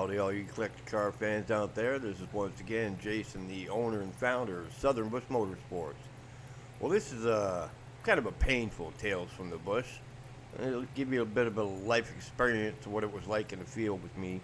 howdy, all you collector car fans out there. This is once again Jason, the owner and founder of Southern Bush Motorsports. Well, this is kind of a painful Tales from the Bush. It'll give you a bit of a life experience of what it was like in the field with me.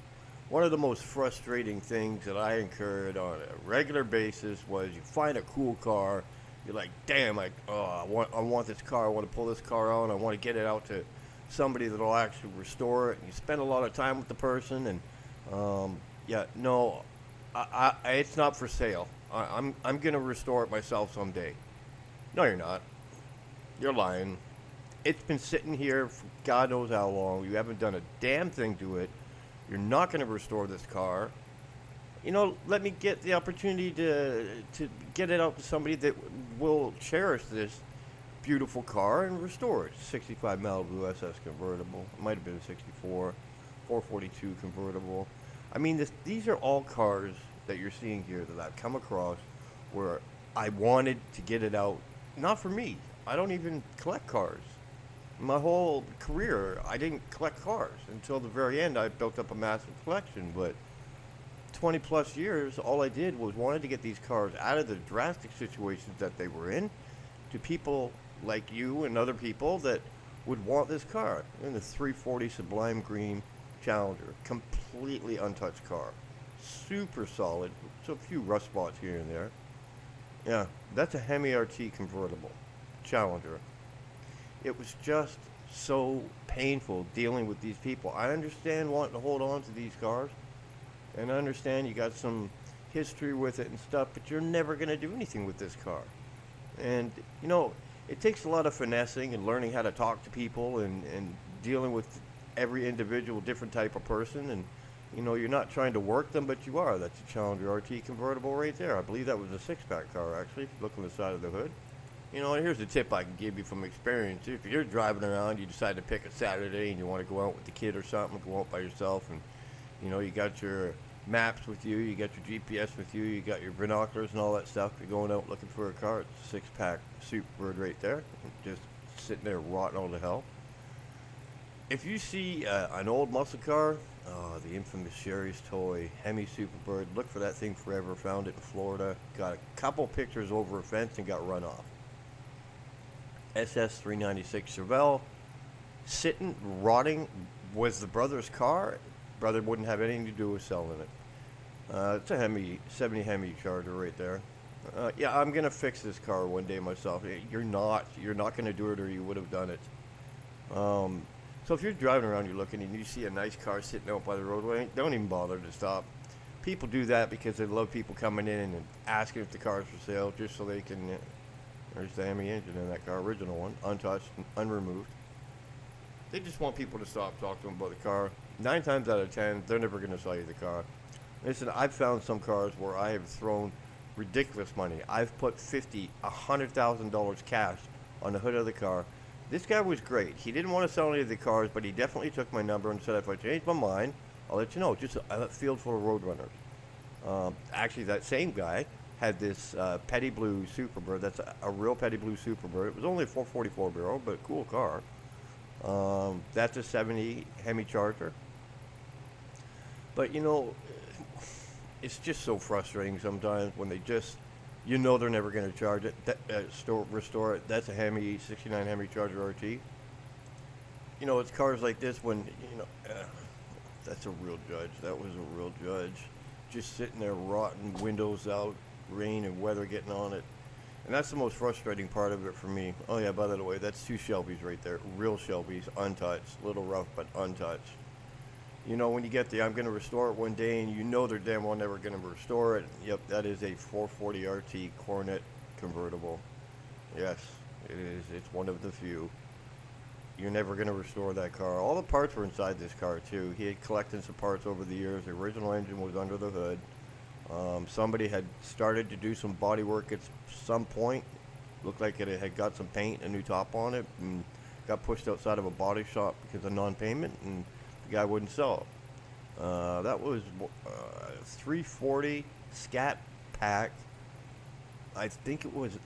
One of the most frustrating things that I incurred on a regular basis was you find a cool car, you're like, damn, I want this car, I want to pull this car out, I want to get it out to somebody that'll actually restore it. And you spend a lot of time with the person, and yeah, no, it's not for sale. I'm gonna restore it myself someday. No, you're not. You're lying. It's been sitting here for God knows how long. You haven't done a damn thing to it. You're not gonna restore this car. Let me get the opportunity to get it out to somebody that will cherish this beautiful car and restore it. 65 Malibu SS convertible. It might have been a 64, 442 convertible. I mean, these are all cars that you're seeing here that I've come across where I wanted to get it out. Not for me. I don't even collect cars. My whole career, I didn't collect cars. Until the very end, I built up a massive collection. But 20 plus years, all I did was wanted to get these cars out of the drastic situations that they were in to people like you and other people that would want this car. In the 340 Sublime Green Challenger, completely untouched car, super solid, so a few rust spots here and there. Yeah, that's a Hemi RT convertible Challenger. It was just so painful dealing with these people. I understand wanting to hold on to these cars, and I understand you got some history with it and stuff, but you're never going to do anything with this car. And it takes a lot of finessing and learning how to talk to people and dealing with every individual different type of person. And you're not trying to work them, but you are. That's a Challenger RT convertible right there. I believe that was a six-pack car, actually, if you look on the side of the hood. And here's a tip I can give you from experience. If you're driving around, you decide to pick a Saturday and you want to go out with the kid or something, go out by yourself, and you got your maps with you, you got your GPS with you, you got your binoculars and all that stuff. You're going out looking for a car. It's a six-pack Superbird right there, just sitting there rotting all to hell. If you see an old muscle car, the infamous Sherry's Toy Hemi Superbird, look for that thing forever. Found it in Florida. Got a couple pictures over a fence and got run off. SS 396 Chevelle, sitting, rotting, was the brother's car. Brother wouldn't have anything to do with selling it. It's a Hemi, 70 Hemi Charger right there. Yeah, I'm gonna fix this car one day myself. You're not gonna do it, or you would have done it. So if you're driving around, you're looking, and you see a nice car sitting out by the roadway, don't even bother to stop. People do that because they love people coming in and asking if the car's for sale, just so they can. There's the Hemi engine in that car, original one, untouched, unremoved. They just want people to stop, talk to them about the car. 9 times out of 10, they're never going to sell you the car. Listen, I've found some cars where I have thrown ridiculous money. I've put $50,000, $100,000 cash on the hood of the car. This guy was great. He didn't want to sell any of the cars, but he definitely took my number and said, if I change my mind, I'll let you know. Just a field full of roadrunners. Actually, that same guy had this Petty Blue Superbird. That's a real Petty Blue Superbird. It was only a 444 barrel, but a cool car. That's a 70 Hemi Charger. But it's just so frustrating sometimes when they just, they're never going to charge it, restore it. That's a Hemi 69 Hemi Charger RT. It's cars like this when that's a real Judge. That was a real Judge, just sitting there rotting, windows out, rain and weather getting on it. And that's the most frustrating part of it for me. Oh yeah, by the way, that's 2 Shelbys right there. Real Shelbys, untouched. Little rough, but untouched. When you get there, I'm going to restore it one day, and they're damn well never going to restore it. Yep, that is a 440 RT Coronet convertible. Yes, it is. It's one of the few. You're never going to restore that car. All the parts were inside this car, too. He had collected some parts over the years. The original engine was under the hood. Somebody had started to do some body work at some point. Looked like it had got some paint, a new top on it, and got pushed outside of a body shop because of non-payment, and the guy wouldn't sell it. That was 340 Scat Pack. I think it was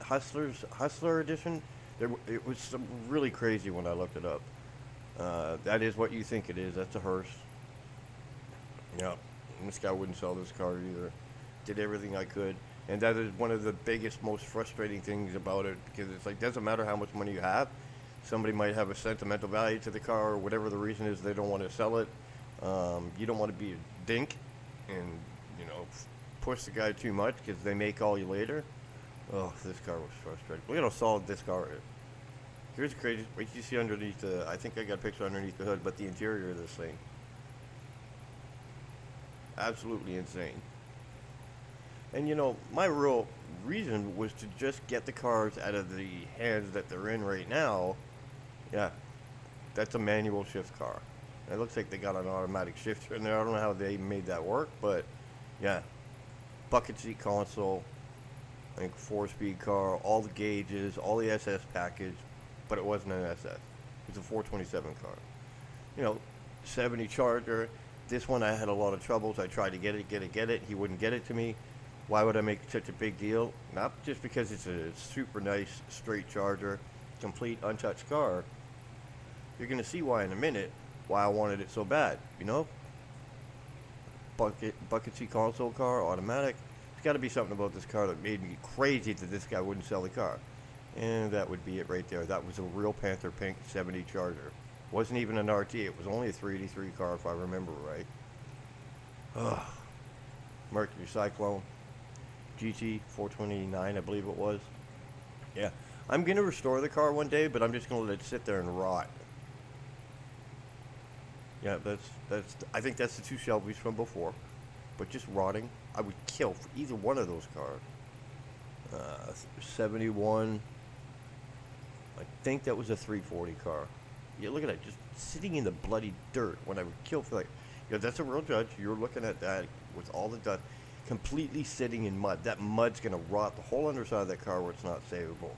Hustler Edition. It was some really crazy when I looked it up. That is what you think it is. That's a hearse. Yeah, and this guy wouldn't sell this car either. Did everything I could, and that is one of the biggest, most frustrating things about it because it's like doesn't matter how much money you have. Somebody might have a sentimental value to the car, or whatever the reason is, they don't want to sell it. You don't want to be a dink, and you know, push the guy too much because they may call you later. Oh, this car was frustrating. Look at how solid this car is. Here's the crazy. What you see underneath the. I think I got a picture underneath the hood, but the interior of this thing, absolutely insane. And you know, my real reason was to just get the cars out of the hands that they're in right now. Yeah, that's a manual shift car. It looks like they got an automatic shifter in there. I don't know how they made that work, but yeah, bucket seat console. I think 4-speed car, all the gauges, all the SS package, but it wasn't an SS. It was a 427 car. You know, 70 Charger. This one I had a lot of troubles. I tried to get it. He wouldn't get it to me. Why would I make such a big deal? Not just because it's a super nice straight Charger, complete untouched car. You're gonna see why in a minute. Why I wanted it so bad. You know, bucket seat console car, automatic. There's got to be something about this car that made me crazy that this guy wouldn't sell the car. And that would be it right there. That was a real Panther Pink 70 Charger. Wasn't even an RT. It was only a 383 car if I remember right. Ugh. Mercury Cyclone. GT 429, I believe it was. Yeah. I'm going to restore the car one day, but I'm just going to let it sit there and rot. Yeah, I think that's the two Shelbys from before. But just rotting, I would kill for either one of those cars. 71, I think that was a 340 car. Yeah, look at that, just sitting in the bloody dirt when I would kill for like, yeah, that's a real judge. You're looking at that with all the dust, completely sitting in mud. That mud's gonna rot the whole underside of that car where it's not savable.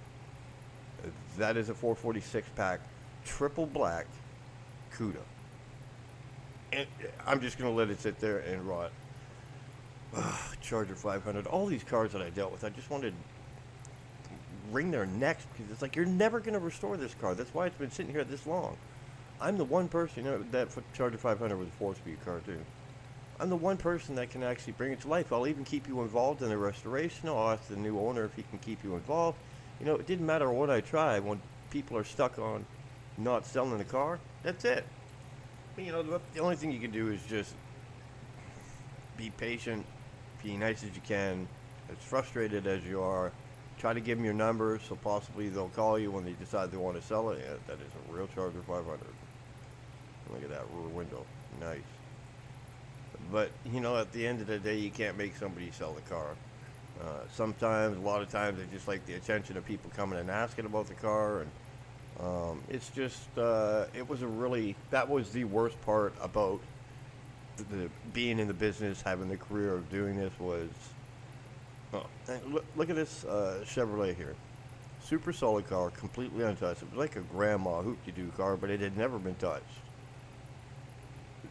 That is a 446 pack, triple black, CUDA. And I'm just gonna let it sit there and rot. Charger 500. All these cars that I dealt with, I just wanted to wring their necks because it's like you're never gonna restore this car. That's why it's been sitting here this long. I'm the one person, you know, that Charger 500 was a 4-speed car too. I'm the one person that can actually bring it to life. I'll even keep you involved in the restoration. I'll ask the new owner if he can keep you involved. You know, it didn't matter what I tried. When people are stuck on not selling the car, that's it. You know, the only thing you can do is just be patient, be nice as you can, as frustrated as you are. Try to give them your numbers so possibly they'll call you when they decide they want to sell it. Yeah, that is a real Charger 500. Look at that rear window. Nice. But, you know, at the end of the day, you can't make somebody sell the car. Sometimes, a lot of times, they just like the attention of people coming and asking about the car, and it's just, it was a really, that was the worst part about the being in the business, having the career of doing this was, look at this Chevrolet here. Super solid car, completely untouched. It was like a grandma hoop-de-doo car, but it had never been touched.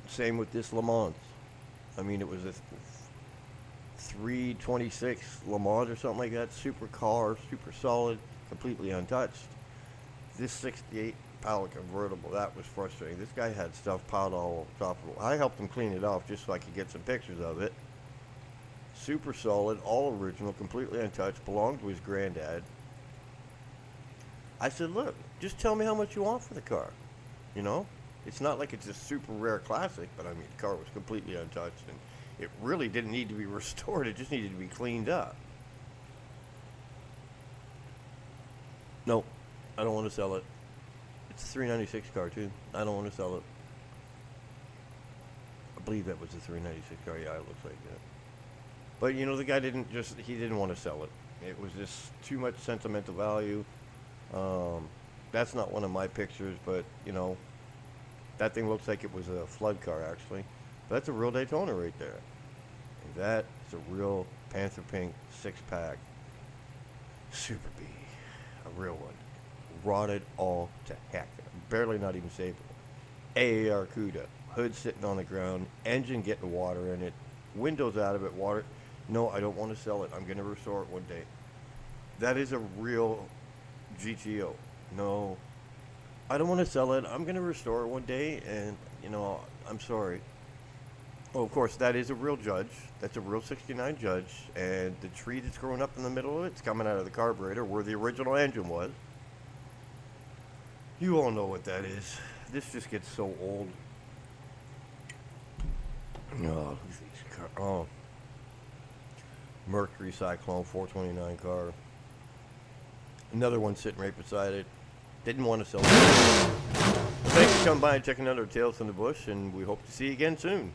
Same with this Le Mans. I mean, it was a 326 Le Mans or something like that. Super car, super solid, completely untouched. This 68 Pala convertible, that was frustrating. This guy had stuff piled all on top of it. I helped him clean it off just so I could get some pictures of it. Super solid, all original, completely untouched, belonged to his granddad. I said, look, just tell me how much you want for the car. You know? It's not like it's a super rare classic, but I mean, the car was completely untouched, and it really didn't need to be restored. It just needed to be cleaned up. No, I don't want to sell it. It's a 396 car, too. I don't want to sell it. I believe that was a 396 car. Yeah, it looks like that. But, you know, the guy he didn't want to sell it. It was just too much sentimental value. That's not one of my pictures, but, you know, that thing looks like it was a flood car, actually. But that's a real Daytona right there. And that is a real Panther Pink 6-pack Super B. A real one. Rotted all to heck. Barely not even savable. AAR CUDA. Hood sitting on the ground. Engine getting water in it. Windows out of it. Water. No, I don't want to sell it. I'm going to restore it one day. That is a real GTO. No, I don't want to sell it. I'm going to restore it one day, and, you know, I'm sorry. Well, of course, that is a real Judge. That's a real 69 Judge. And the tree that's growing up in the middle of it's coming out of the carburetor where the original engine was. You all know what that is. This just gets so old. Oh, these car. Oh. Mercury Cyclone 429 car. Another one sitting right beside it. Didn't want to sell it. Thanks for coming by and checking out our Tales from the Bush, and we hope to see you again soon.